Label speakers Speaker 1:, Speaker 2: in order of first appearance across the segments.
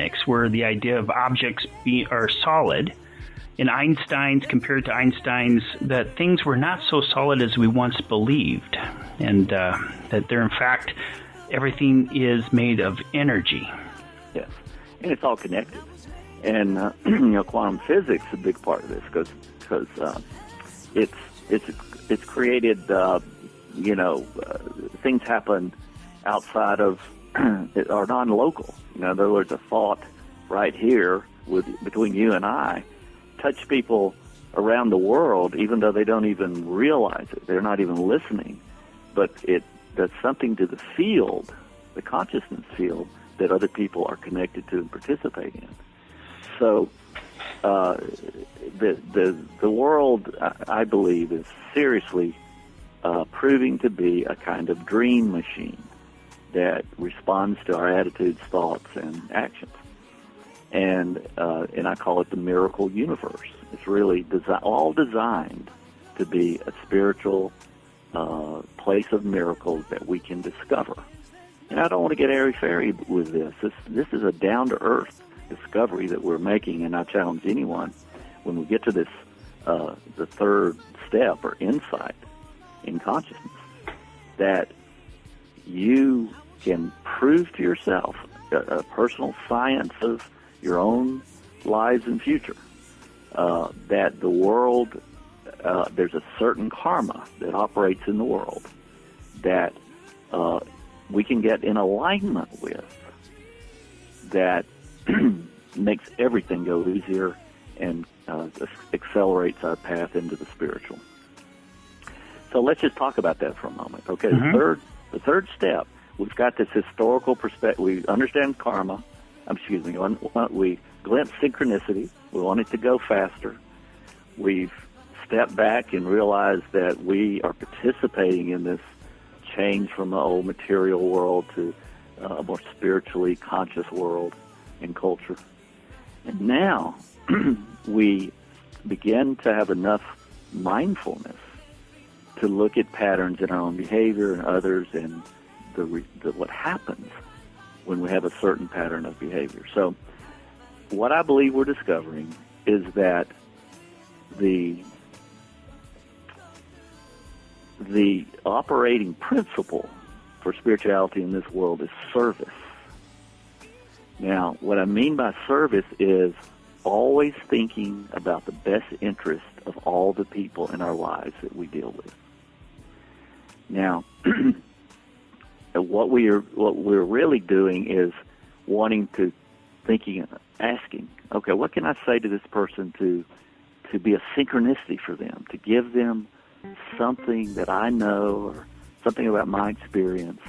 Speaker 1: mechanics, where the idea of objects are solid. In compared to Einstein's, that things were not so solid as we once believed, and that they're, in fact, everything is made of energy.
Speaker 2: Yes, and it's all connected. And quantum physics is a big part of this because it's created. Things happen outside of are non-local. In other words, a thought right here between you and I touch people around the world, even though they don't even realize it. They're not even listening, but it does something to the field, the consciousness field, that other people are connected to and participate in. So the world, I believe, is seriously proving to be a kind of dream machine that responds to our attitudes, thoughts, and actions. And I call it the miracle universe. It's really all designed to be a spiritual place of miracles that we can discover. And I don't want to get airy-fairy with this. This is a down-to-earth discovery that we're making, and I challenge anyone when we get to this, the third step or insight in consciousness, that you can prove to yourself a personal science of your own lives and future, that the world, there's a certain karma that operates in the world that we can get in alignment with, that makes everything go easier and accelerates our path into the spiritual. So let's just talk about that for a moment. Okay, the third step, we've got this historical perspective. We understand karma. We glimpse synchronicity. We want it to go faster. We've stepped back and realized that we are participating in this change from the old material world to a more spiritually conscious world and culture. And now we begin to have enough mindfulness to look at patterns in our own behavior and others, and what happens when we have a certain pattern of behavior. So what I believe we're discovering is that the operating principle for spirituality in this world is service. Now, what I mean by service is always thinking about the best interest of all the people in our lives that we deal with. Now, what we're really doing is asking, okay, what can I say to this person to be a synchronicity for them, to give them something that I know or something about my experience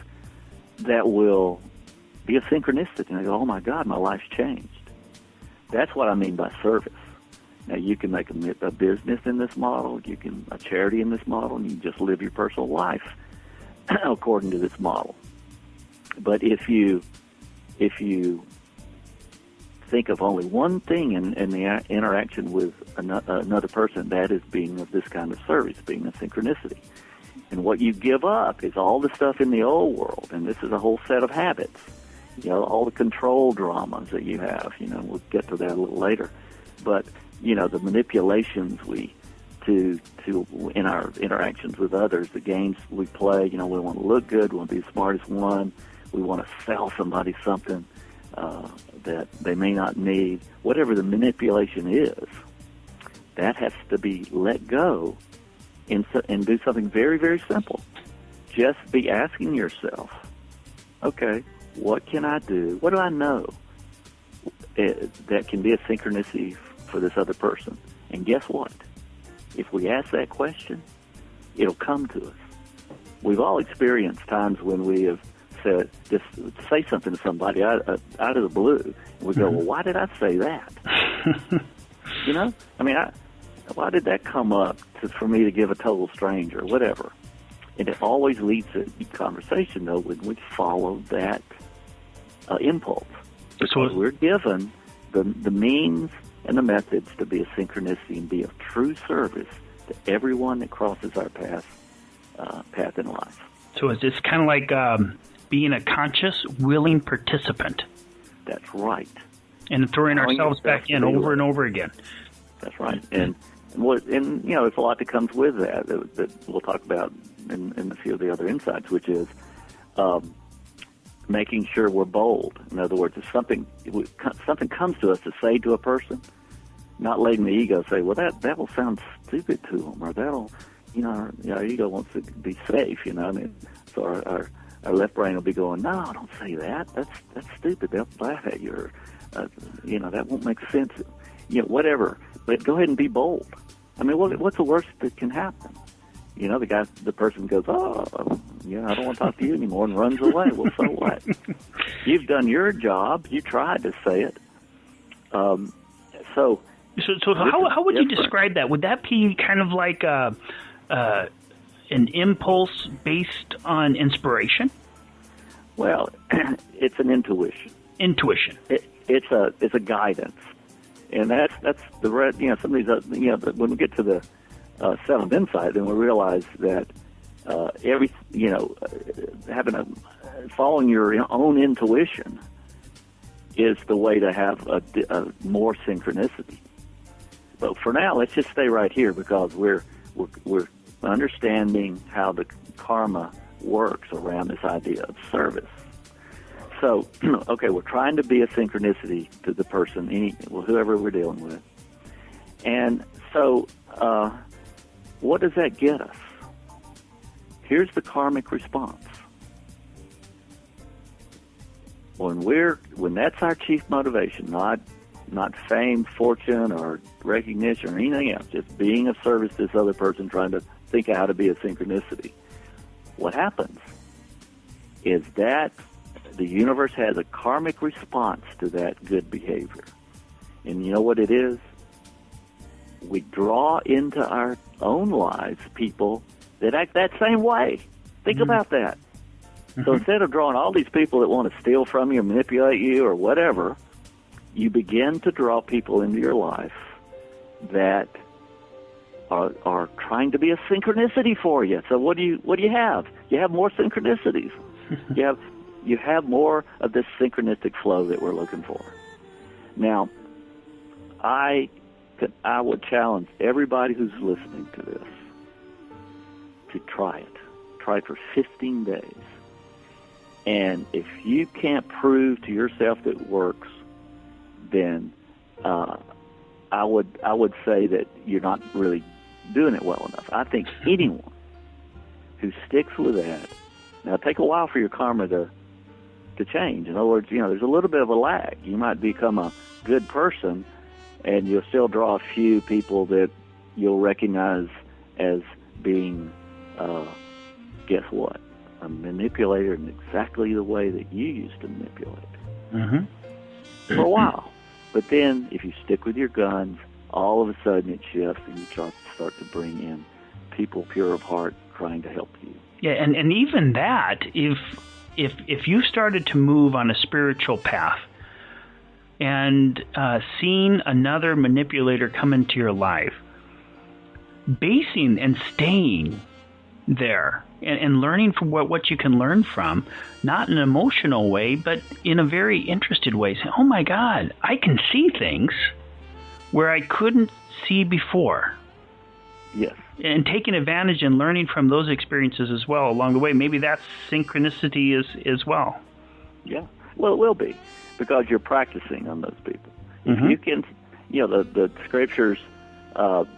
Speaker 2: that will be a synchronicity. And I go, oh my God, my life's changed. That's what I mean by service. Now, you can make a business in this model, you can a charity in this model, and you just live your personal life according to this model. But if you think of only one thing in the interaction with another person, that is being of this kind of service, being a synchronicity. And what you give up is all the stuff in the old world, and this is a whole set of habits. All the control dramas that you have. We'll get to that a little later. But the manipulations in our interactions with others, the games we play. We want to look good. We want to be the smartest one. We want to sell somebody something that they may not need. Whatever the manipulation is, that has to be let go and do something very, very simple. Just be asking yourself, okay, what can I do? What do I know that can be a synchronicity for this other person? And guess what? If we ask that question, it'll come to us. We've all experienced times when we have said, just say something to somebody out of the blue, and we go, well, why did I say that? Why did that come up for me to give a total stranger, whatever? And it always leads to a conversation, though, when we follow that impulse. Because we're given the means and the methods to be a synchronicity and be of true service to everyone that crosses our path in life.
Speaker 1: So it's kind of like being a conscious, willing participant.
Speaker 2: That's right.
Speaker 1: And throwing ourselves back in over and over again.
Speaker 2: That's right. And there's a lot that comes with that we'll talk about in a few of the other insights, which is making sure we're bold. In other words, if something comes to us to say to a person, not letting the ego say, well, that will sound stupid to them, or that'll, our ego wants to be safe, I mean, so our left brain will be going, no, don't say that. That's stupid. They'll laugh at you, or, that won't make sense. Whatever. But go ahead and be bold. I mean, what's the worst that can happen? The person goes, oh, I don't want to talk to you anymore, and runs away. Well, so what? You've done your job. You tried to say it. So
Speaker 1: how would you describe that? Would that be kind of like an impulse based on inspiration?
Speaker 2: Well, it's an intuition.
Speaker 1: Intuition.
Speaker 2: It's a guidance, and that's the red. Some of these. When we get to the seventh insight, then we realize that following your own intuition is the way to have a more synchronicity. But for now, let's just stay right here, because we're understanding how the karma works around this idea of service. So, okay, we're trying to be a synchronicity to the person, whoever we're dealing with. And so, what does that get us? Here's the karmic response. When that's our chief motivation, not fame, fortune, or recognition, or anything else, just being of service to this other person, trying to think of how to be a synchronicity, what happens is that the universe has a karmic response to that good behavior. And you know what it is? We draw into our own lives people that act that same way. Think about that. So instead of drawing all these people that want to steal from you or manipulate you or whatever, you begin to draw people into your life that are trying to be a synchronicity for you. So what do you have? You have more synchronicities. You have more of this synchronistic flow that we're looking for. Now, I would challenge everybody who's listening to this to try it. Try it for 15 days. And if you can't prove to yourself that it works, then I would say that you're not really doing it well enough. I think anyone who sticks with that, now it'll take a while for your karma to change. In other words, there's a little bit of a lag. You might become a good person, and you'll still draw a few people that you'll recognize as being, guess what? A manipulator in exactly the way that you used to manipulate for a while. But then, if you stick with your guns, all of a sudden it shifts, and you start to bring in people pure of heart trying to help you.
Speaker 1: Yeah, and even that, if you started to move on a spiritual path and seeing another manipulator come into your life, basing and staying there and learning from what you can learn from, not in an emotional way, but in a very interested way. Saying, oh my God, I can see things where I couldn't see before.
Speaker 2: Yes.
Speaker 1: And taking advantage and learning from those experiences as well along the way. Maybe that's synchronicity as well.
Speaker 2: Yeah. Well, it will be, because you're practicing on those people. If you can, the scriptures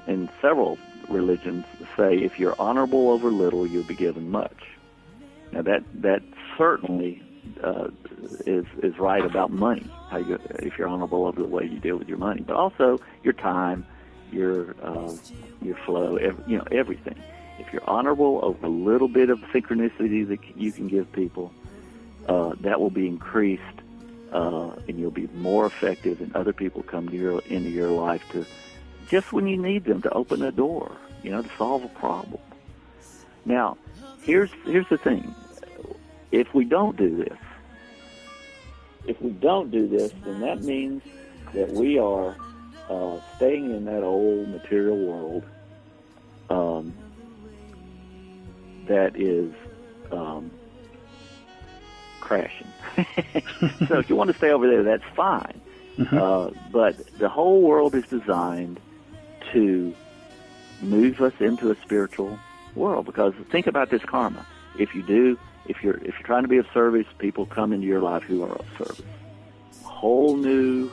Speaker 2: in several religions say, if you're honorable over little, you'll be given much. Now that certainly is right about money. If you're honorable over the way you deal with your money, but also your time, your flow, everything. If you're honorable over a little bit of synchronicity that you can give people, that will be increased, and you'll be more effective, and other people come into your life to just when you need them to open a door, to solve a problem. Now, here's the thing: if we don't do this, then that means that we are staying in that old material world that is crashing. So if you want to stay over there, that's fine. But the whole world is designed to move us into a spiritual world. Because think about this karma. If you're trying to be of service, people come into your life who are of service. Whole new,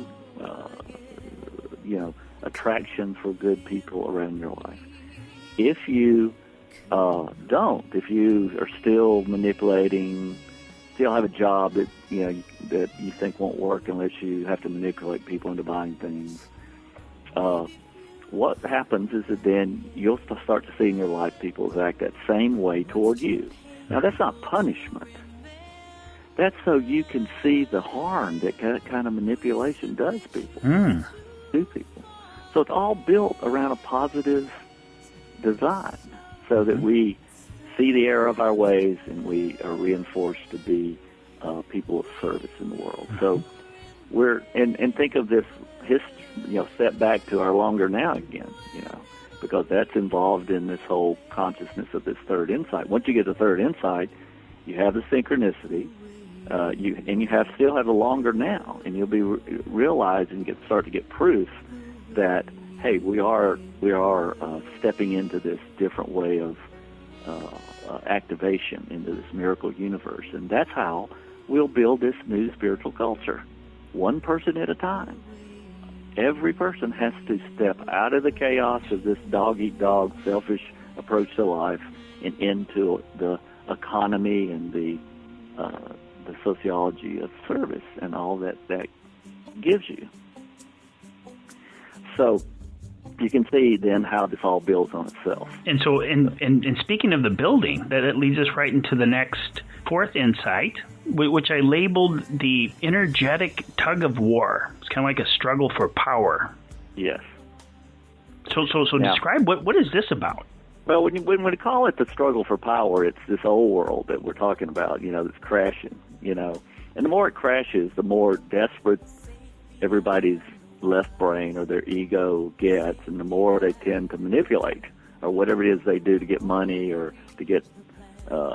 Speaker 2: attraction for good people around your life. If you don't, if you are still manipulating, still have a job that you think won't work unless you have to manipulate people into buying things, what happens is that then you'll start to see in your life people act that same way toward you. Now, that's not punishment. That's so you can see the harm that kind of manipulation does to people. So it's all built around a positive design so that we see the error of our ways and we are reinforced to be people of service in the world. So and think of this history, step back to our longer now again, because that's involved in this whole consciousness of this third insight. Once you get the third insight, you have the synchronicity, you still have the longer now, and you'll be realize and start to get proof that, hey, we are stepping into this different way of activation into this miracle universe, and that's how we'll build this new spiritual culture, one person at a time. Every person has to step out of the chaos of this dog-eat-dog, selfish approach to life and into the economy and the sociology of service and all that gives you. So you can see then how this all builds on itself.
Speaker 1: And so, in speaking of the building, that leads us right into the next fourth insight, which I labeled the energetic tug of war. It's kind of like a struggle for power.
Speaker 2: Yes.
Speaker 1: So now, describe what is this about?
Speaker 2: Well, when we call it the struggle for power, it's this old world that we're talking about, that's crashing, And the more it crashes, the more desperate everybody's left brain or their ego gets, and the more they tend to manipulate or whatever it is they do to get money or to get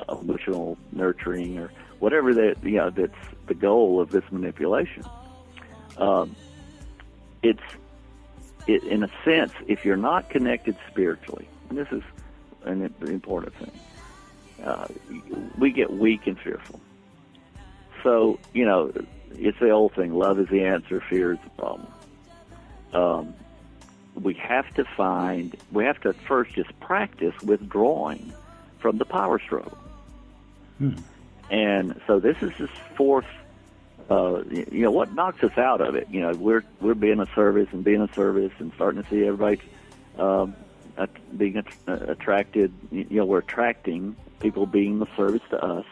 Speaker 2: emotional nurturing or whatever that's the goal of this manipulation. In a sense, if you're not connected spiritually, and this is an important thing, we get weak and fearful. So, it's the old thing, love is the answer, fear is the problem. We have to first just practice withdrawing from the power struggle. And so this is this fourth, what knocks us out of it. We're being of service and starting to see everybody being attracted. We're attracting people being of service to us.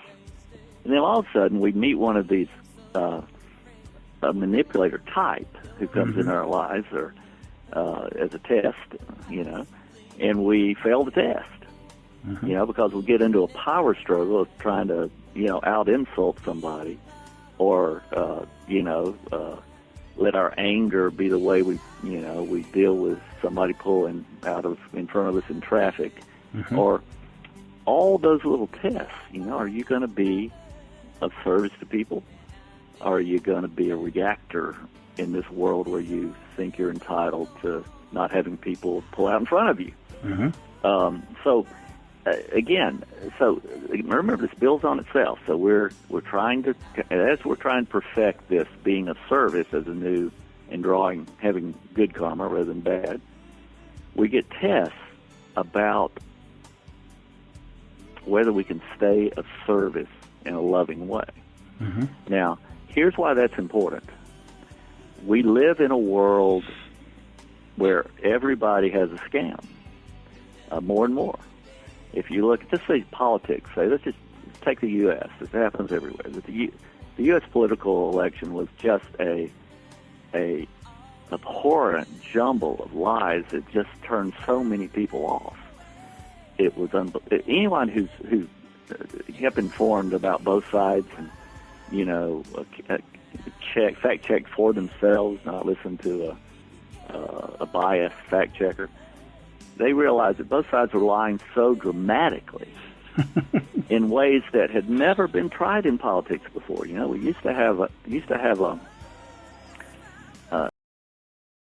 Speaker 2: And then all of a sudden we meet one of these a manipulator type who comes in our lives or as a test, and we fail the test, because we get into a power struggle of trying to, out-insult somebody or, let our anger be the way we deal with somebody pulling in front of us in traffic, or all those little tests, are you going to be of service to people? Are you going to be a reactor in this world where you think you're entitled to not having people pull out in front of you? So remember, this builds on itself. So we're trying to perfect this being of service as a new and having good karma rather than bad. We get tests about whether we can stay of service in a loving way. Now, here's why that's important. We live in a world where everybody has a scam, more and more. If you look, just say politics, let's just take the U.S. This happens everywhere. The U.S. political election was just a abhorrent jumble of lies that just turned so many people off. It was anyone who kept informed about both sides and fact check for themselves, not listen to a biased fact checker. They realized that both sides were lying so dramatically in ways that had never been tried in politics before. We used to have